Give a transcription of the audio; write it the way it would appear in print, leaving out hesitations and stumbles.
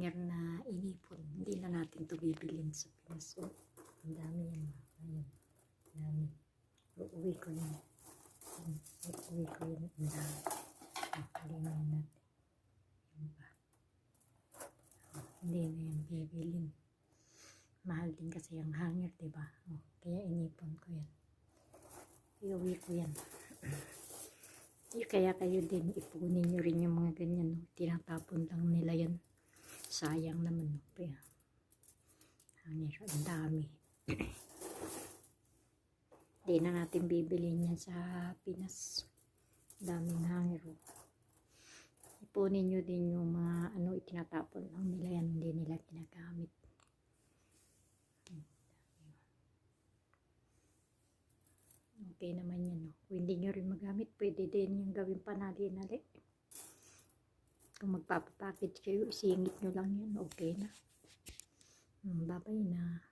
hanger na inipon. Hindi na natin ito bibilin sa Pinas. So, ang dami yan. Ayun. Ang dami. Uuwi ko yun. Uuwi ko yun. Ang dami. Hindi na natin. Yun pa. Hindi na yan bibilin. Mahal din kasi ang hanger, diba? Kaya inipon ko yan. Iuwi ko yan. Kaya kayo din, ipunin nyo rin yung mga ganyan. No? Tinatapon lang nila yan. Sayang naman. No? Kaya, hanger, ang dami. Hindi na natin bibilin yan sa Pinas. Daming hanger. Ipunin nyo din yung mga itinatapon lang nila yan. Hindi nila ginagamit. Okay naman yan. No? Kung hindi nyo rin magamit, pwede din yung gawin panali-nali. Kung magpapapackage kayo, isingit nyo lang yan. Okay na. Babay na.